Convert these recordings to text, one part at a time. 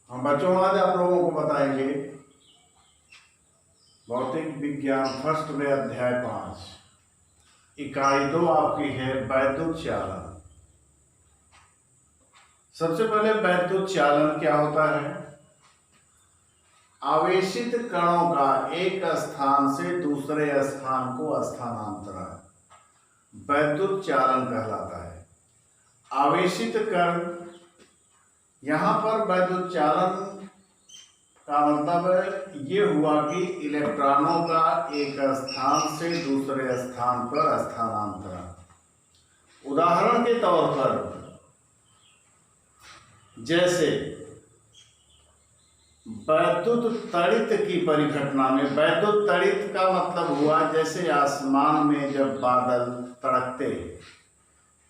हम बच्चों आज आप लोगों को बताएंगे भौतिक विज्ञान फर्स्ट में अध्याय 5 इकाई 2 आपकी है वैद्युत चालन। सबसे पहले वैद्युत चालन क्या होता है? आवेशित कणों का एक स्थान से दूसरे स्थान को स्थानांतरण वैद्युत चालन कहलाता है। आवेशित कण, यहाँ पर वैद्युत चालन का मतलब ये हुआ कि इलेक्ट्रॉनों का एक स्थान से दूसरे स्थान पर स्थानांतरण। उदाहरण के तौर पर जैसे वैद्युत तड़ित की परिघटना में, वैद्युत तड़ित का मतलब हुआ जैसे आसमान में जब बादल तड़कते,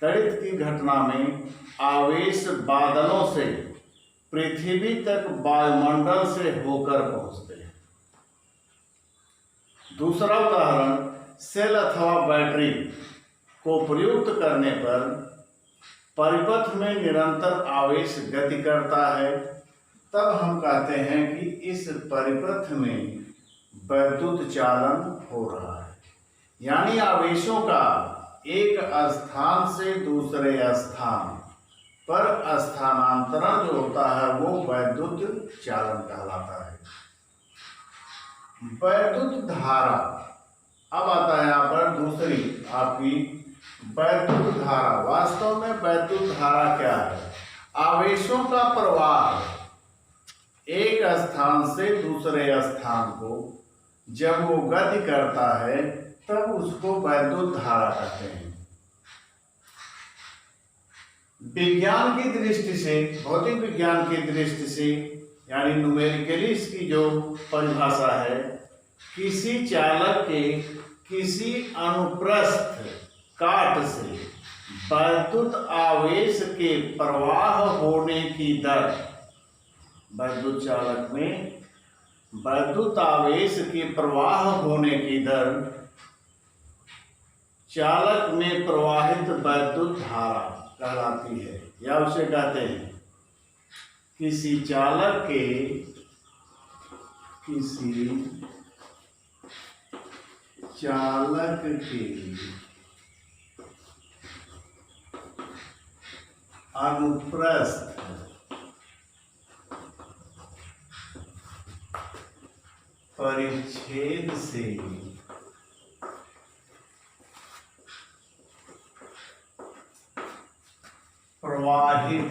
तड़ित की घटना में आवेश बादलों से पृथ्वी तक वायुमंडल से होकर पहुंचते हैं। दूसरा उदाहरण, सेल अथवा बैटरी को प्रयुक्त करने पर परिपथ में निरंतर आवेश गति करता है, तब हम कहते हैं कि इस परिपथ में वैद्युत चालन हो रहा है। यानी आवेशों का एक स्थान से दूसरे स्थान पर स्थानांतरण जो होता है वो वैद्युत चालन कहलाता है। वैद्युत धारा, अब आता है यहाँ पर दूसरी आपकी वैद्युत धारा। वास्तव में वैद्युत धारा क्या है? आवेशों का प्रवाह एक स्थान से दूसरे स्थान को जब वो गति करता है तब उसको वैद्युत धारा कहते हैं। विज्ञान की दृष्टि से, भौतिक विज्ञान की दृष्टि से, यानी न्यूमेरिकली इसकी जो परिभाषा है, किसी चालक के किसी अनुप्रस्थ काट से वैद्युत आवेश के प्रवाह होने की दर, वैद्युत चालक में वैद्युत आवेश के प्रवाह होने की दर चालक में प्रवाहित वैद्युत धारा कहलाती है। या उसे कहते हैं किसी चालक के अनुप्रस्थ परिच्छेद से प्रवाहित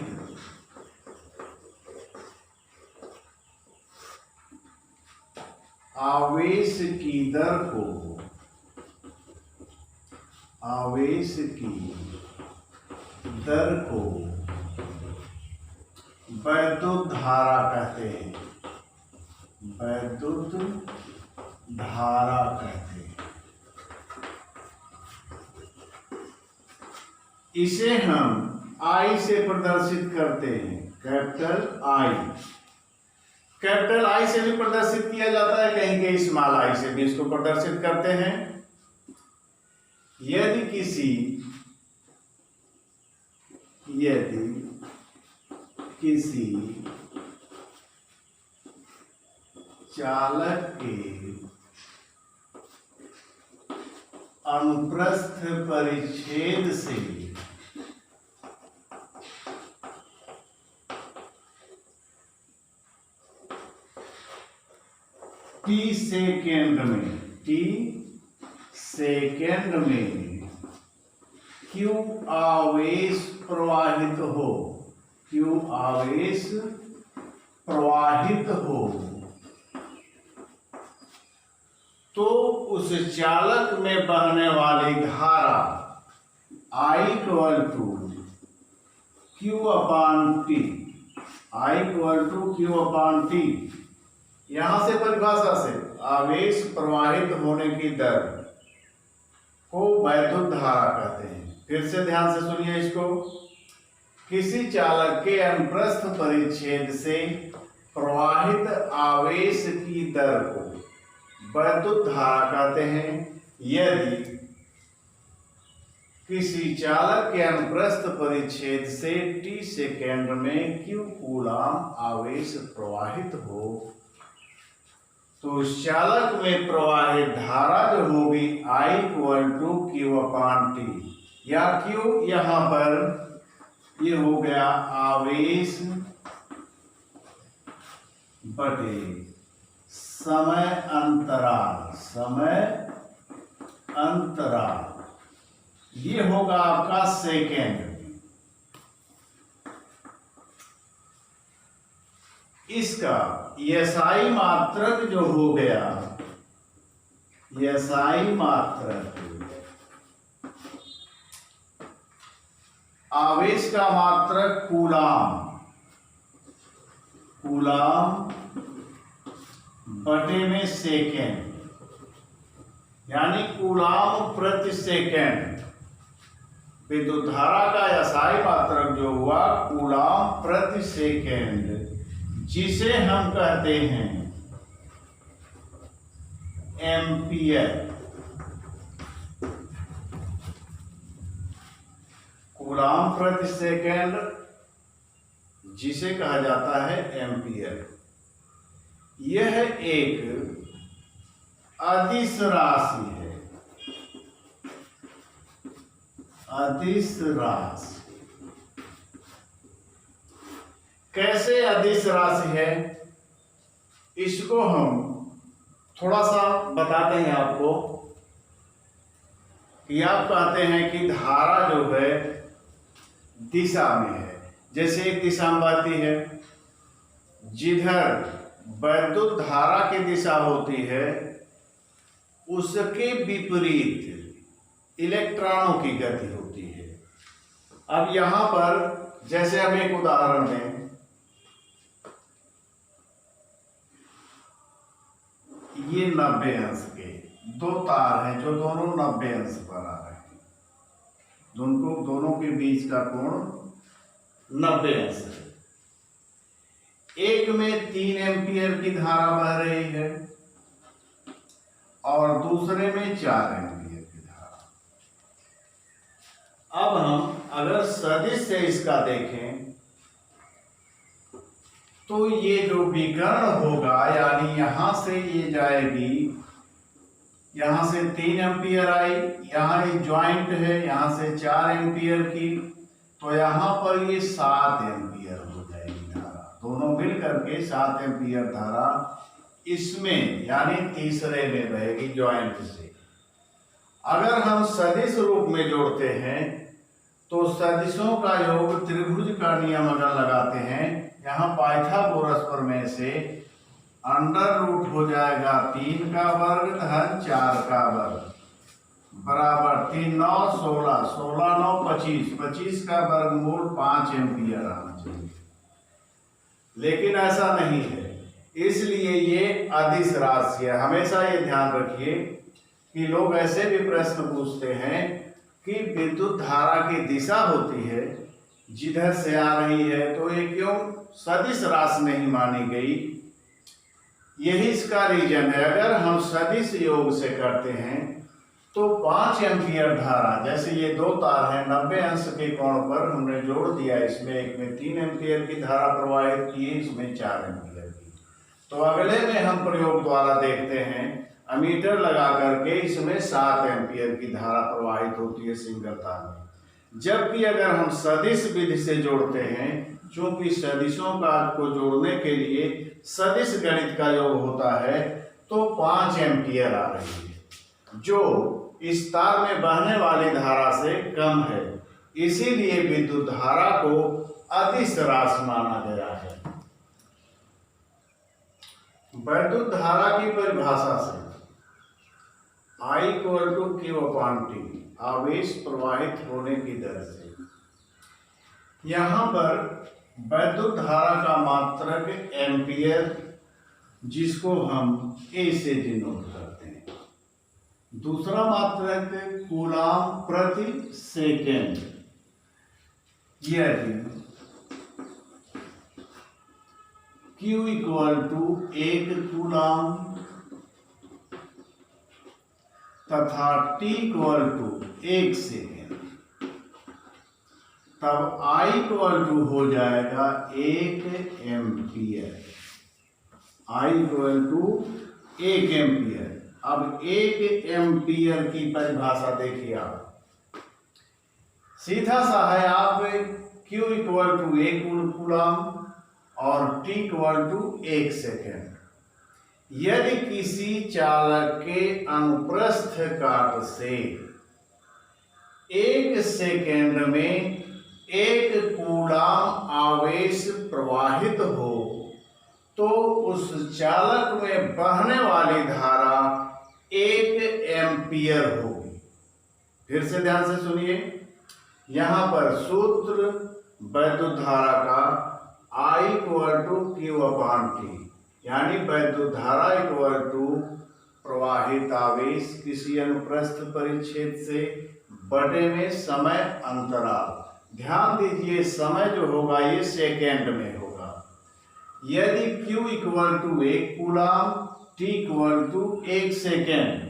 आवेश की दर को वैद्युत धारा कहते हैं। वैद्युत धारा कहते हैं। इसे हम I से प्रदर्शित करते हैं, कैपिटल I। कैपिटल I से भी प्रदर्शित किया जाता है, कहीं कहीं स्मॉल I से भी इसको प्रदर्शित करते हैं। यदि किसी चालक के अनुप्रस्थ परिच्छेद से T सेकेंड में Q आवेश प्रवाहित हो तो उस चालक में बहने वाली धारा I = Q/T। यहां से परिभाषा से आवेश प्रवाहित होने की दर को वैद्युत धारा कहते हैं। फिर से ध्यान से सुनिए इसको। किसी चालक के अनुप्रस्थ परिच्छेद से प्रवाहित आवेश की दर को वैद्युत धारा कहते हैं। यदि किसी चालक के अनुप्रस्थ परिच्छेद से t सेकेंड में q कूलाम आवेश प्रवाहित हो तो उस चालक में प्रवाहित धारा जो होगी I = Q/T, या Q यहाँ पर ये हो गया आवेश बटे समय अंतराल, ये होगा आपका सेकेंड। इसका SI मात्रक जो हो गया, SI मात्रक आवेश का मात्रक कूलाम बटे में सेकेंड, यानी कूलाम प्रति सेकेंड। विद्युत धारा का SI मात्रक जो हुआ कूलाम प्रति सेकेंड, जिसे हम कहते हैं एम्पियर। कूलाम प्रति सेकेंड जिसे कहा जाता है एम्पियर। यह एक अदिश राशि है, अदिश राशि। कैसे अदिश राशि है, इसको हम थोड़ा सा बताते हैं आपको कि आप कहते हैं कि धारा जो है दिशा में है। जैसे एक दिशा में बहती है, जिधर वैद्युत धारा की दिशा होती है उसके विपरीत इलेक्ट्रॉनों की गति होती है। अब यहां पर जैसे हम एक उदाहरण दें, ये 90 अंश के दो तार हैं जो दोनों 90 अंश पर आ रहे हैं, दोनों के बीच का कोण 90 अंश है। एक में 3 एम्पियर की धारा बह रही है और दूसरे में 4 एम्पियर की धारा। अब हम अगर सदिश से इसका देखें तो ये जो विकर्ण होगा, यानी यहां से ये जाएगी, यहां से 3 एम्पियर आई, यहां ये ज्वाइंट है, यहां से 4 एम्पियर की, तो यहां पर ये 7 एम्पियर हो जाएगी धारा। दोनों मिल करके 7 एम्पियर धारा इसमें यानी तीसरे में बहेगी ज्वाइंट से। अगर हम सदिश रूप में जोड़ते हैं तो सदिशों का योग त्रिभुज का नियम अगर लगाते हैं, यहाँ पाइथागोरस प्रमेय से √ हो जाएगा 3 का वर्ग धन 4 का वर्ग बराबर 3 9 16 16 9 25 25 का वर्गमूल 5 एम्पियर आना चाहिए। लेकिन ऐसा नहीं है, इसलिए ये अदिश राशि है। हमेशा ये ध्यान रखिए कि लोग ऐसे भी प्रश्न पूछते हैं कि विद्युत धारा की दिशा होती है जिधर से आ रही है, तो ये क्यों सदिश राशि नहीं मानी गई। यही इसका रीजन है। अगर हम सदिश योग से करते हैं तो 5 एम्पियर धारा, जैसे ये दो तार हैं 90 अंश के कोण पर हमने जोड़ दिया, इसमें एक में 3 एम्पियर की धारा प्रवाहित की, इसमें 4 एम्पियर की। तो अगले में हम प्रयोग द्वारा देखते हैं, अमीटर लगा करके इसमें 7 एम्पियर की धारा प्रवाहित होती है सिंगल तार में। जबकि अगर हम सदिश विधि से जोड़ते हैं, चूंकि सदिशों को जोड़ने के लिए सदिश गणित का योग होता है, तो 5 एम्पियर आ रही है, जो इस तार में बहने वाली धारा से कम है। इसीलिए विद्युत धारा को अदिश राशि माना गया है। वैद्युत धारा की परिभाषा से I = Q/T, आवेश प्रवाहित होने की दर से। यहाँ पर वैद्युत धारा का मात्रक एम्पियर, जिसको हम A से डिनोट करते हैं। दूसरा मात्रक कूलाम प्रति सेकेंड, यदि Q = 1 कूलाम तथा T = 1 सेकेंड। तब I इक्वल टू हो जाएगा 1 ampere. I equal to 1 ampere. अब 1 एम्पियर की परिभाषा देखिए आप, सीधा सा है। आप Q इक्वल टू 1 कूलम और T इक्वल टू 1 सेकेंड। यदि किसी चालक के अनुप्रस्थ काट से 1 सेकेंड में 1 कूलम आवेश प्रवाहित हो तो उस चालक में बहने वाली धारा 1 एम्पियर होगी। फिर से ध्यान से सुनिए, यहां पर सूत्र वैद्युत धारा का I equal to Q upon T, यानी वैद्युत धारा इक्वल टू प्रवाहित आवेश किसी अनुप्रस्थ परिच्छेद से बटे में समय अंतराल। ध्यान दीजिए, समय जो होगा ये सेकेंड में होगा। यदि Q equal to 1 coulomb, T equal to 1 second,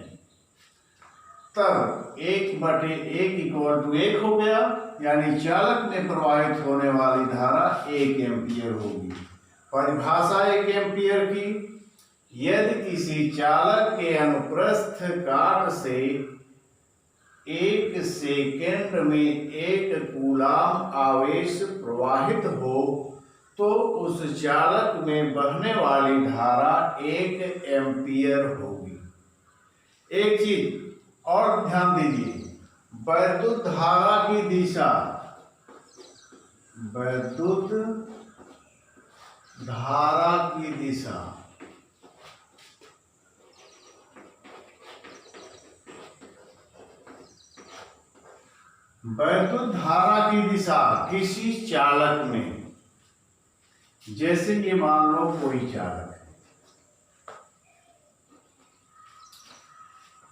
तब 1/1 इक्वल टू 1 हो गया, यानी चालक में प्रवाहित होने वाली धारा 1 एम्पियर होगी। परिभाषा 1 एम्पियर की, यदि किसी चालक के अनुप्रस्थ काट से 1 सेकेंड में 1 कूलम आवेश प्रवाहित हो तो उस चालक में बहने वाली धारा 1 एम्पियर होगी। एक चीज और ध्यान दीजिए, वैद्युत धारा की दिशा, वैद्युत धारा की दिशा वैद्युत धारा की दिशा किसी चालक में, जैसे ये मान लो कोई चालक है,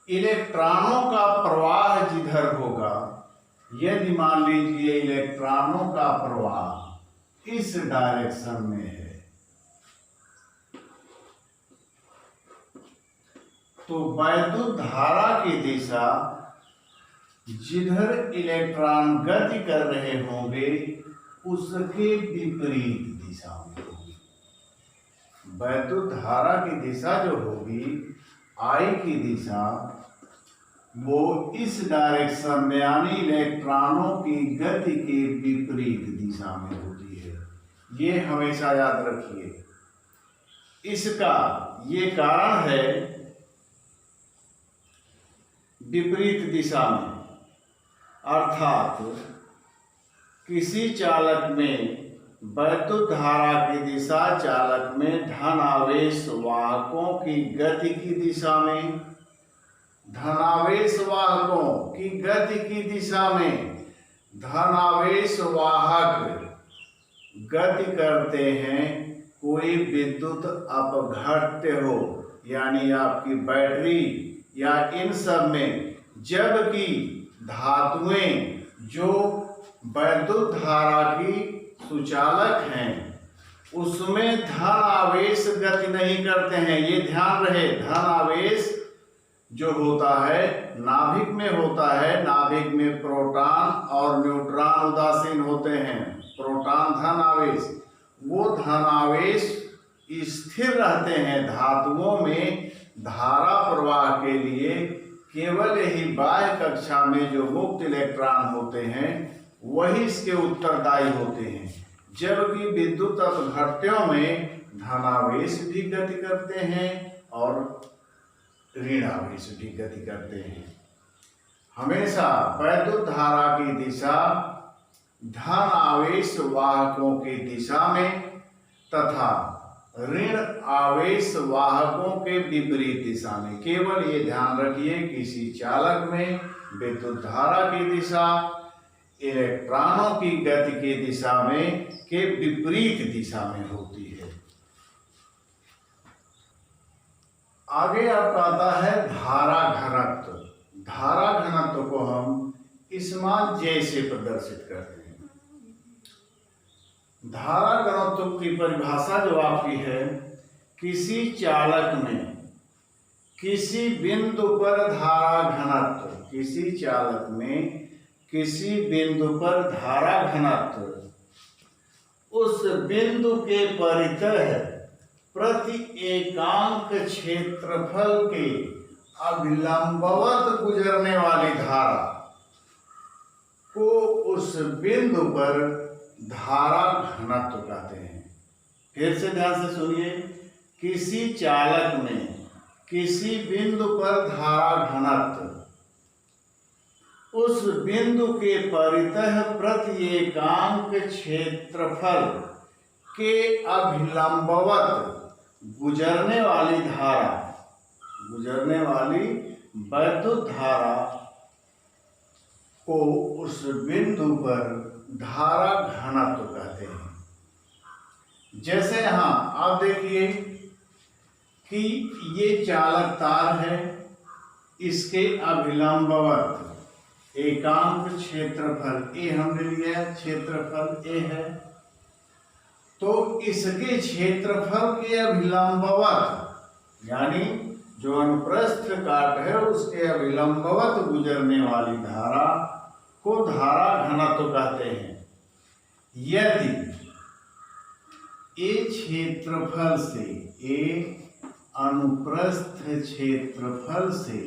इलेक्ट्रॉनों का प्रवाह जिधर होगा, यदि मान लीजिए इलेक्ट्रॉनों का प्रवाह इस डायरेक्शन में है, तो वैद्युत धारा की दिशा जिधर इलेक्ट्रॉन गति कर रहे होंगे उसके विपरीत दिशा में होगी। वैद्युत धारा की दिशा जो होगी, I की दिशा, वो इस डायरेक्शन में यानी इलेक्ट्रॉनों की गति के विपरीत दिशा में होती है। ये हमेशा याद रखिए। इसका ये कारण है विपरीत दिशा में, अर्थात किसी चालक में वैद्युत धारा की दिशा चालक में धन आवेश वाहकों की गति की दिशा में, धनावेश वाहकों की गति की दिशा में धनावेश वाहक गति करते हैं। कोई विद्युत अपघट्य हो, यानी आपकी बैटरी या इन सब में, जबकि धातुएं जो वैद्युत धारा की सुचालक हैं उसमें धन आवेश गति नहीं करते हैं। ये ध्यान रहे, धन आवेश जो होता है नाभिक में होता है, नाभिक में प्रोटॉन और न्यूट्रॉन उदासीन होते हैं। प्रोटॉन धन आवेश, वो धन आवेश स्थिर रहते हैं। धातुओं में धारा प्रवाह के लिए केवल ही बाह्य कक्षा में जो मुक्त इलेक्ट्रॉन होते हैं वही इसके उत्तरदायी होते हैं, जबकि विद्युत अपघट्यों में धनावेश भी गति करते हैं और ऋण आवेश भी गति करते हैं। हमेशा वैद्युत धारा की दिशा धन आवेश वाहकों की दिशा में तथा ऋण आवेश वाहकों के विपरीत दिशा में। केवल ये ध्यान रखिए, किसी चालक में विद्युत धारा की दिशा इलेक्ट्रॉनों की गति की दिशा में के विपरीत दिशा में होती है। आगे आपका आता है धारा घनत्व। धारा घनत्व को हम इस मान J से प्रदर्शित करते हैं। धारा घनत्व की परिभाषा जो आपकी है, किसी चालक में किसी बिंदु पर धारा घनत्व, किसी चालक में किसी बिंदु पर धारा घनत्व उस बिंदु के परितः प्रति एकांक क्षेत्रफल के अभिलंबवत गुजरने वाली धारा को उस बिंदु पर धारा घनत्व कहते हैं। फिर से ध्यान से सुनिए, किसी चालक में किसी बिंदु पर धारा घनत्व उस बिंदु के परितः प्रति एकांक क्षेत्रफल के अभिलंबवत गुजरने वाली वैद्युत धारा को उस बिंदु पर धारा घनत्व कहते हैं। जैसे यहाँ आप देखिए कि ये चालक तार है, इसके अभिलंबवत एकांक क्षेत्रफल ए हमने लिया, क्षेत्रफल ए है, तो इसके क्षेत्रफल के अभिलंबवत यानी जो अनुप्रस्थ काट है उसके अभिलंबवत गुजरने वाली धारा को धारा घनत्व कहते हैं। यदि ए क्षेत्रफल से ए अनुप्रस्थ क्षेत्रफल से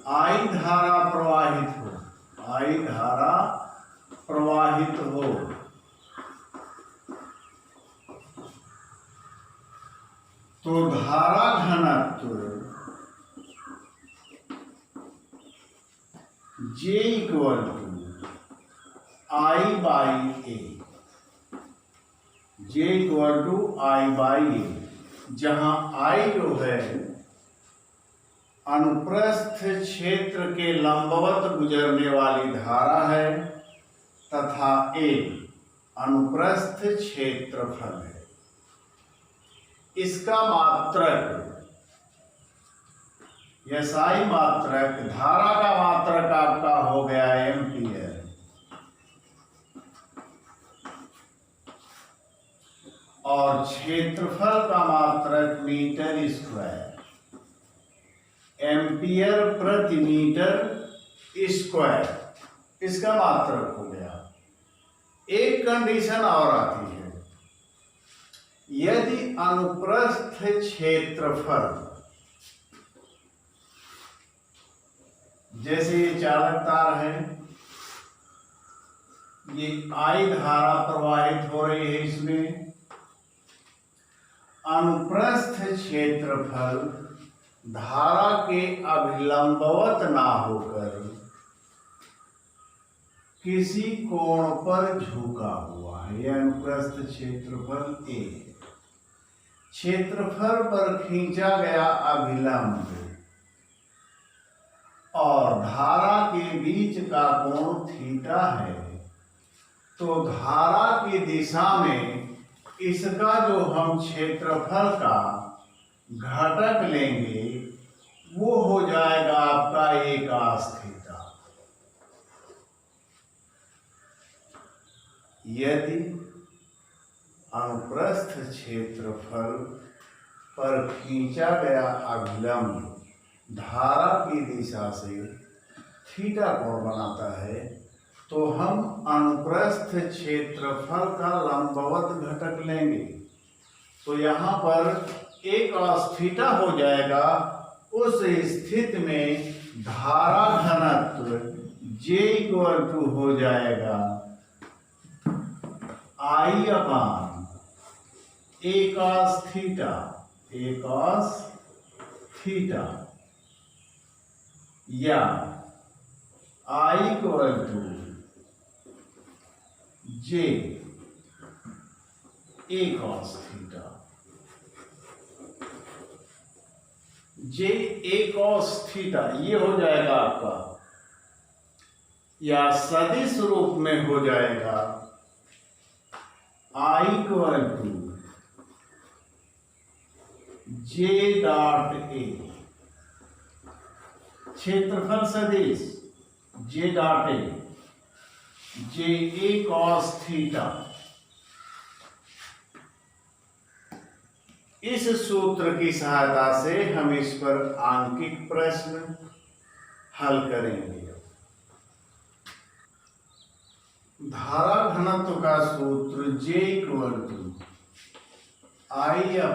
आई धारा प्रवाहित हो तो धारा घनत्व J equal to I by A, J equal to I by A, जहां I जो है अनुप्रस्थ क्षेत्र के लंबवत गुजरने वाली धारा है तथा ए अनुप्रस्थ क्षेत्रफल है। इसका मात्रक SI मात्रक धारा का मात्रक आपका हो गया एम्पियर, और क्षेत्रफल का मात्रक मीटर स्क्वायर, एम्पियर प्रति मीटर स्क्वायर इसका मात्रक हो गया। एक कंडीशन और आती है, यदि अनुप्रस्थ क्षेत्रफल जैसे ये चालक तार है, ये I धारा प्रवाहित हो रही है, इसमें अनुप्रस्थ क्षेत्रफल धारा के अभिलंबवत ना होकर किसी कोण पर झुका हुआ है। यह अनुप्रस्थ क्षेत्रफल ए, क्षेत्रफल पर खींचा गया अभिलंब और धारा के बीच का कोण थीटा है, तो धारा की दिशा में इसका जो हम क्षेत्रफल का घटक लेंगे वो हो जाएगा आपका एक cos थीटा। यदि अनुप्रस्थ क्षेत्रफल पर खींचा गया अभिलंब धारा की दिशा से थीटा कोण बनाता है, तो हम अनुप्रस्थ क्षेत्रफल का लंबवत घटक लेंगे, तो यहाँ पर एक cos थीटा हो जाएगा। उस स्थिति में धारा घनत्व J इक्वल टू हो जाएगा I upon a cos theta, या I equal to J a cos theta, J a cos theta ये हो जाएगा आपका, या सदिश रूप में हो जाएगा I equal to J dot A, क्षेत्रफल सदिश J dot A, J a cos theta. इस सूत्र की सहायता से हम इस पर आंकिक प्रश्न हल करेंगे। धारा घनत्व का सूत्र J = I/A।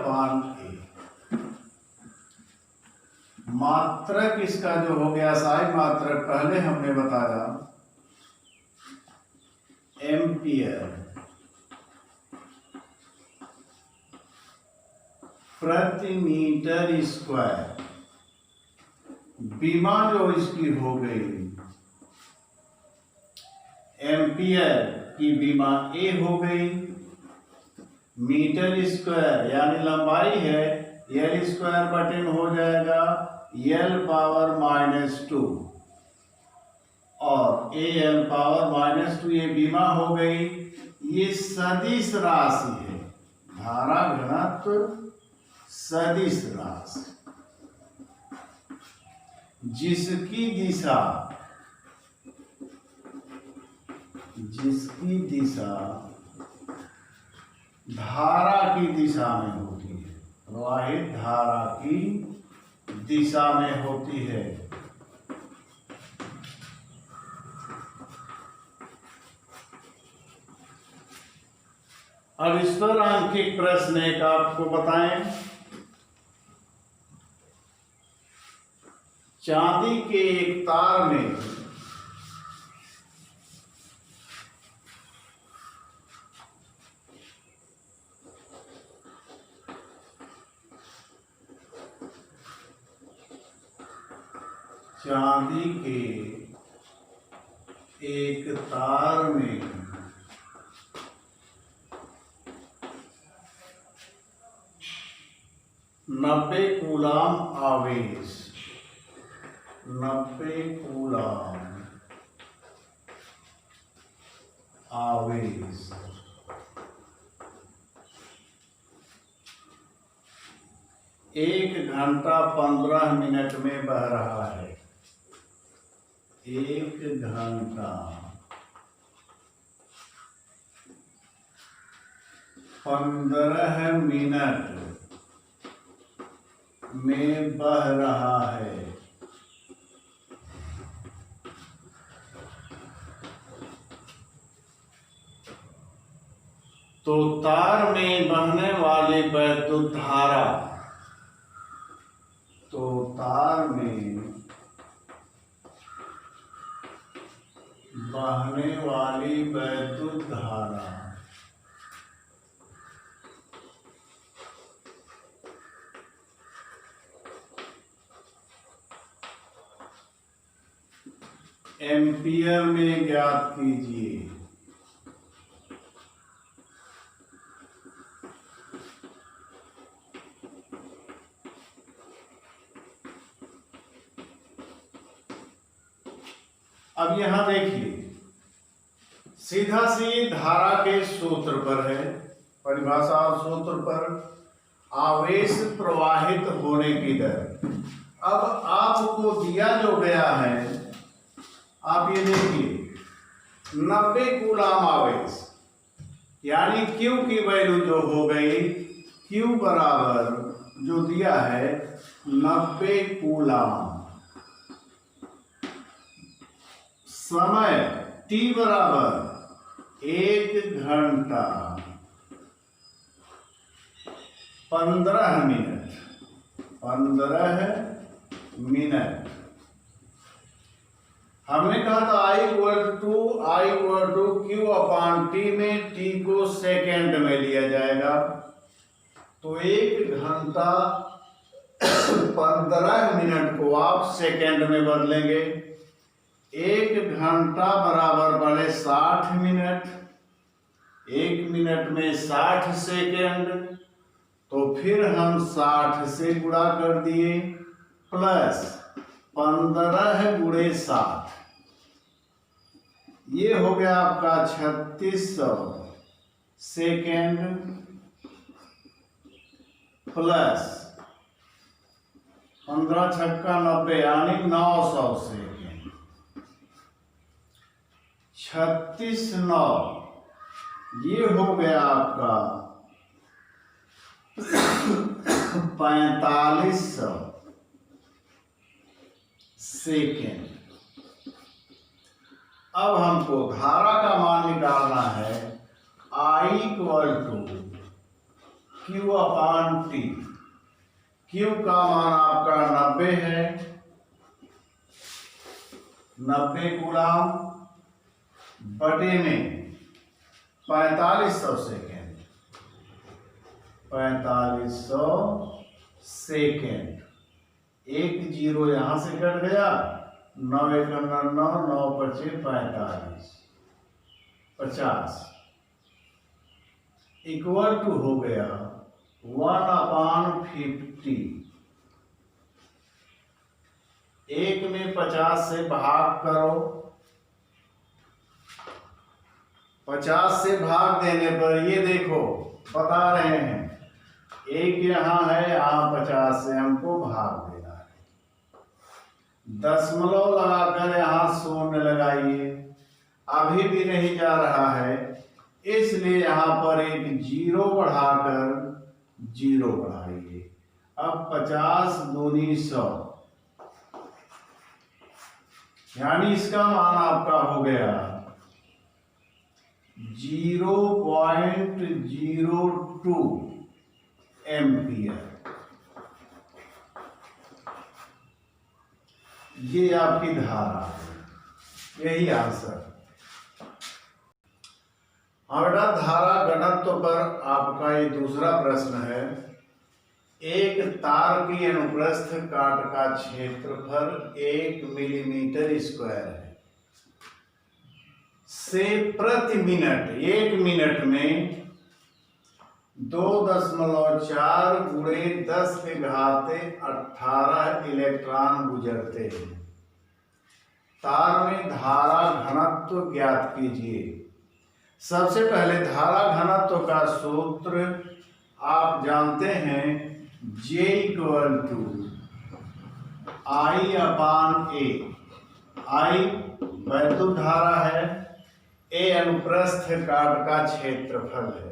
मात्रक इसका जो हो गया साई मात्रक पहले हमने बताया एम्पियर प्रति मीटर स्क्वायर। बीमा जो इसकी हो गई एम्पियर की बीमा A हो गई, मीटर स्क्वायर यानी लंबाई है L² हो जाएगा L⁻², और Al⁻², ये बीमा हो गई। ये सदिश राशि है, धारा घनत्व सदिश राशि, जिसकी दिशा धारा की दिशा में होती है, प्रवाहित धारा की दिशा में होती है। अब इस पर आंकिक प्रश्न एक आपको बताएं। चांदी के एक तार में चांदी के एक तार में 90 कूलाम आवेश, 90 कूलाम आवेश 1 घंटा 15 मिनट में बह रहा है। 1 घंटा 15 मिनट में बह रहा है। तो तार में बहने वाली वैद्युत धारा, तो तार में बहने वाली वैद्युत धारा एम्पियर में ज्ञात कीजिए। अब यहां देखिए, सीधा सी धारा के सूत्र पर है, परिभाषा और सूत्र पर आवेश प्रवाहित होने की दर। अब आपको दिया जो गया है, आप ये देखिए 90 कूलाम आवेश, यानी Q की वैल्यू जो हो गई, Q बराबर जो दिया है 90 कूलाम, समय T बराबर 1 घंटा 15 मिनट, 15 मिनट। हमने कहा था I = Q/T में T को सेकेंड में लिया जाएगा। तो 1 घंटा 15 मिनट को आप सेकेंड में बदलेंगे। 1 घंटा बराबर पड़े 60 मिनट, 1 मिनट में 60 सेकेंड, तो फिर हम 60 से गुणा कर दिए, प्लस 15 × 60, ये हो गया आपका 3600 सेकेंड, प्लस 15 × 6 = 90, यानी 900 सेकेंड। 36×9 ये हो गया आपका 4500 सेकेंड। अब हमको धारा का मान निकालना है, I equal to Q upon T। Q का मान आपका 90 है, 90 कूलाम बटे में 4500 सेकेंड, 4500 सेकेंड। एक जीरो यहां से कट गया, 9 एक 9, 9 पचे 45, 50 इक्वल टू हो गया 1/50। एक में 50 से भाग करो, 50 से भाग देने पर ये देखो बता रहे हैं, एक यहाँ है, यहाँ 50 से हमको भाग देना है। दशमलव लगाकर यहाँ शून्य लगाइए, अभी भी नहीं जा रहा है, इसलिए यहाँ पर एक जीरो बढ़ाकर जीरो बढ़ाइए। अब 50 दूनी 100, यानी इसका मान आपका हो गया 0.02 एम्पियर। ये आपकी धारा है, यही आंसर। हाँ बेटा, धारा घनत्व पर आपका ये दूसरा प्रश्न है। एक तार की अनुप्रस्थ काट का क्षेत्रफल 1 मिलीमीटर स्क्वायर है। से प्रति मिनट, 1 मिनट में 2.4 गुणे 10 के घाते 18 इलेक्ट्रॉन गुजरते हैं। तार में धारा घनत्व ज्ञात कीजिए। सबसे पहले धारा घनत्व का सूत्र आप जानते हैं, J equal to I upon A। I वैद्युत धारा है, A अनुप्रस्थ काट का क्षेत्रफल है।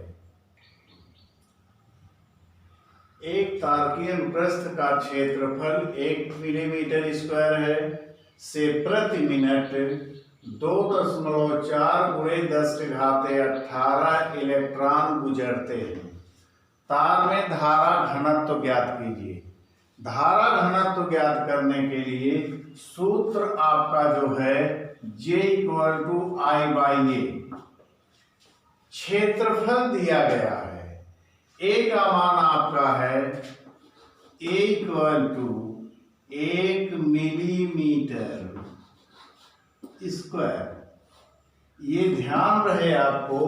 एक तार की अनुप्रस्थ का क्षेत्रफल 1 मिलीमीटर स्क्वायर है। से प्रति मिनट 2.4 गुणे 10 के घाते 18 इलेक्ट्रॉन गुजरते हैं। तार में धारा घनत्व ज्ञात कीजिए। धारा घनत्व ज्ञात करने के लिए सूत्र आपका जो है J equal to I by A. क्षेत्रफल दिया गया है, A का मान आपका है A equal to 1 millimetre square. ये ध्यान रहे आपको,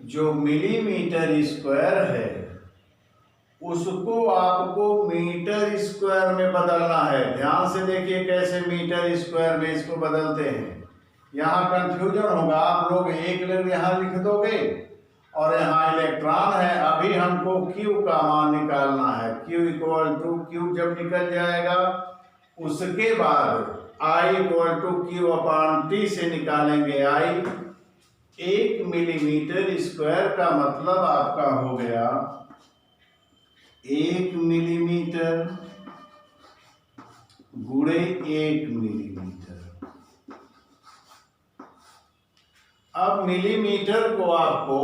जो मिलीमीटर स्क्वायर है उसको आपको मीटर स्क्वायर में बदलना है। ध्यान से देखिए कैसे मीटर स्क्वायर में इसको बदलते हैं। यहाँ कंफ्यूजन होगा, आप लोग एक लेटर यहाँ लिख दोगे और यहाँ इलेक्ट्रॉन है। अभी हमको Q का मान निकालना है। Q इक्वल टू Q जब निकल जाएगा उसके बाद I equal to Q upon T से निकालेंगे I। 1 मिलीमीटर स्क्वायर का मतलब आपका हो गया 1 मिलीमीटर गुणे 1 मिलीमीटर। अब मिलीमीटर को आपको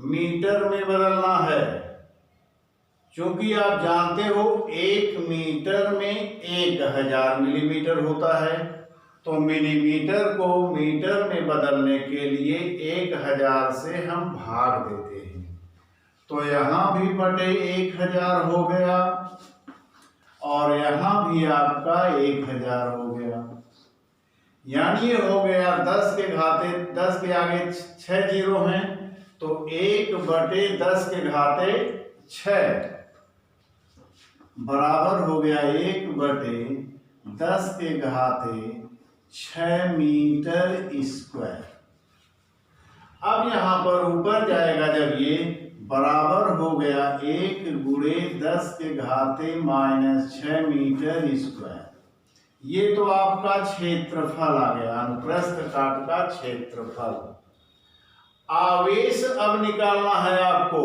मीटर में बदलना है, क्योंकि आप जानते हो 1 मीटर में 1000 मिलीमीटर होता है। तो मिलीमीटर को मीटर में बदलने के लिए 1000 से हम भाग देते हैं। तो यहाँ भी बटे 1000 हो गया और यहाँ भी आपका 1000 हो गया। यानी ये हो गया 10 के घाते 10 के आगे 6 जीरो हैं, तो 1 बटे 10 के घाते 6 बराबर हो गया 1 बटे 10 के घाते 6 मीटर स्क्वायर। अब यहाँ पर ऊपर जाएगा जब ये बराबर हो गया 1 गुणे 10 के घाते -6 मीटर स्क्वायर। ये तो आपका क्षेत्रफल आ गया, अनुप्रस्थ काट का क्षेत्रफल। आवेश अब निकालना है आपको।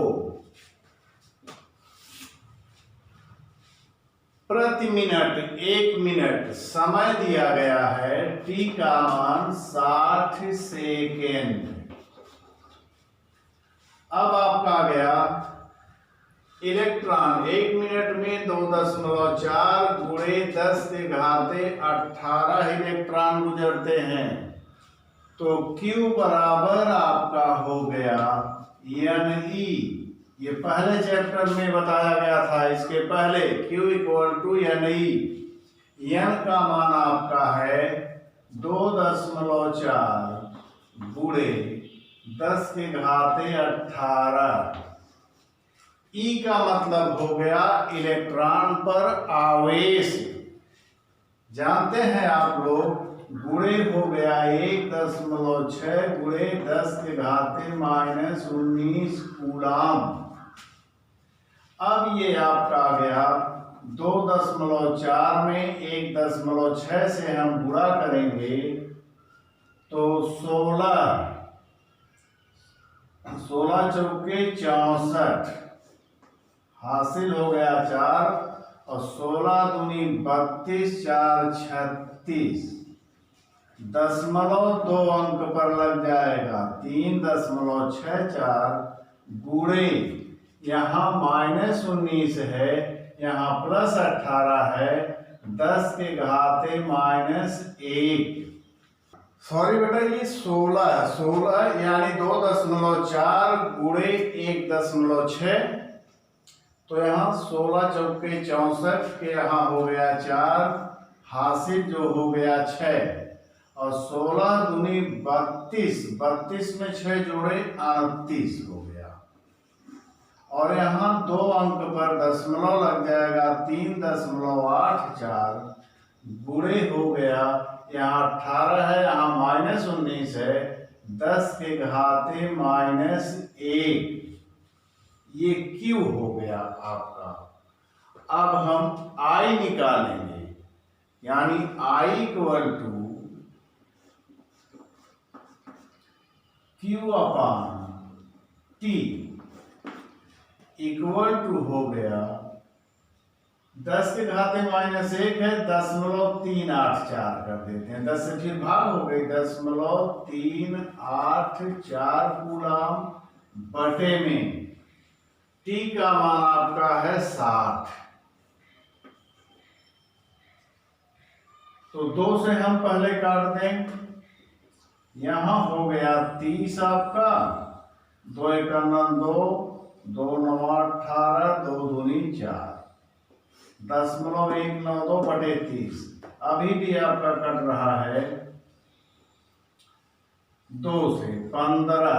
प्रति मिनट 1 मिनट समय दिया गया है, t का मान 60 सेकेंड। अब आपका आ गया इलेक्ट्रॉन 1 मिनट में 2.4 गुणे 10 के घाते 18 इलेक्ट्रॉन गुजरते हैं। तो Q बराबर आपका हो गया Ne। ये पहले चैप्टर में बताया गया था, इसके पहले Q equal to Ne। n का मान आपका है 2.4 गुणे 10 के घाते 18। E का मतलब हो गया इलेक्ट्रॉन पर आवेश। जानते हैं आप लोग, गुणे हो गया 1.6 गुणे 10 के घाते -19 कूलाम। अब ये आपका आ गया 2.4 में 1.6 से हम गुणा करेंगे तो 16 चौके 64 हासिल हो गया 4 और 16 दूनी 32 4 36 दशमलव 2 अंक पर लग जाएगा 3.64 गुणे यहाँ -19 है, यहाँ +18 है, 10 के घाते -1। सॉरी बेटा, ये 16 यानी 2.4 गुणे 1.6। तो यहाँ 16 चौके 64 के यहाँ हो गया 4 हासिल जो हो गया 6 और 16 दूनी 32 में 6 जोड़े 38 हो गया। और यहाँ 2 अंक पर दशमलव लग जाएगा 3.84 गुणे हो गया, यहाँ 18 है, यहाँ -19 है, 10 के घाते -1। ये Q हो गया आपका। अब हम I निकालेंगे, यानी I equal to Q upon T equal to हो गया 10 के घाते -1 है, 0.384 कर देते हैं। 10 से फिर भाग हो गई 0.384 कूलाम बटे में T का मान आपका है 60। तो 2 से हम पहले काट दें, यहां हो गया 30 आपका, 2 × 2 2 9 18 2 दूनी 4 0.192 बटे 30। अभी भी आपका कट रहा है 2 से 15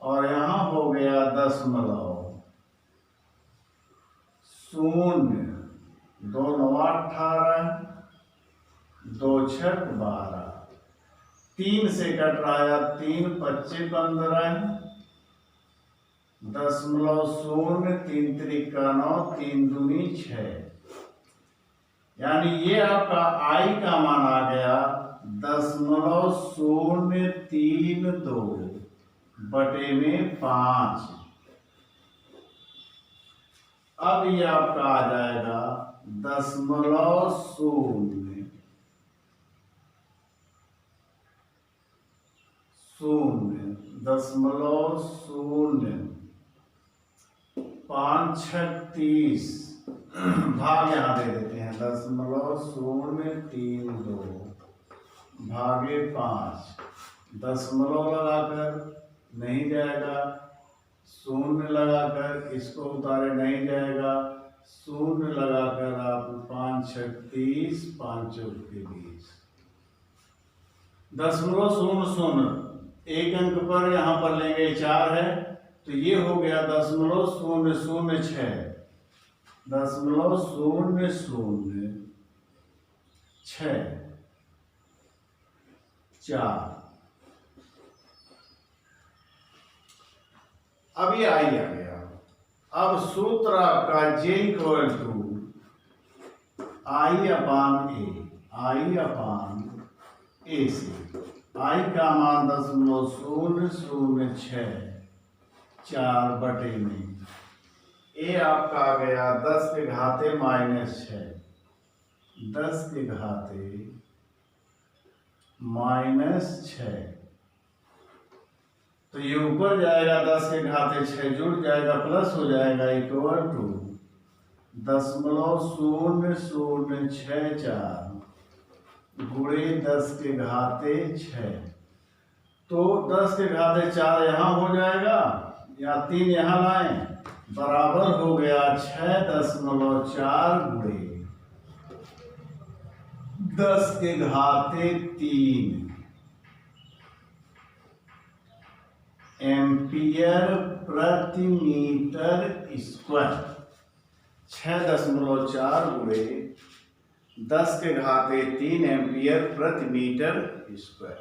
और यहां हो गया 0.0 2 9 18 2 6 12 3 से कट रहा है 3 25 15 0.0 3 त्रिका 9 3 दूनी 6। यानी ये आपका I का मान आ गया 0.032 बटे में 5। अब ये आपका आ जाएगा 0.005 भाग यहाँ दे देते हैं 0.032 भागे 5। दशमलव लगाकर नहीं जाएगा, 0 लगाकर इसको उतारे नहीं जाएगा, 0 लगाकर आप 5 6 30 5 के 20 0.00 एक अंक पर यहाँ पर लेंगे 4 है तो ये हो गया 0.006 0.006 अब ये आई आ गया। अब सूत्र आपका J equal to I upon A से I का मान 0.006 4 बटे में ए आपका आ गया 10 के घाते -6, 10 के घाते -6। तो ये ऊपर जाएगा 10 के घाते 6 जुड़ जाएगा प्लस हो जाएगा इक्वल टू 0.0064 गुणे 10 के घाते 6। तो 10 के घाते 4 यहाँ हो जाएगा या 3 यहाँ लाएं, बराबर हो गया 6.4 गुणे 10 के घाते 3 एम्पियर प्रति मीटर स्क्वायर। 6.4 गुणे 10 के घाते 3 एम्पियर प्रति मीटर स्क्वायर।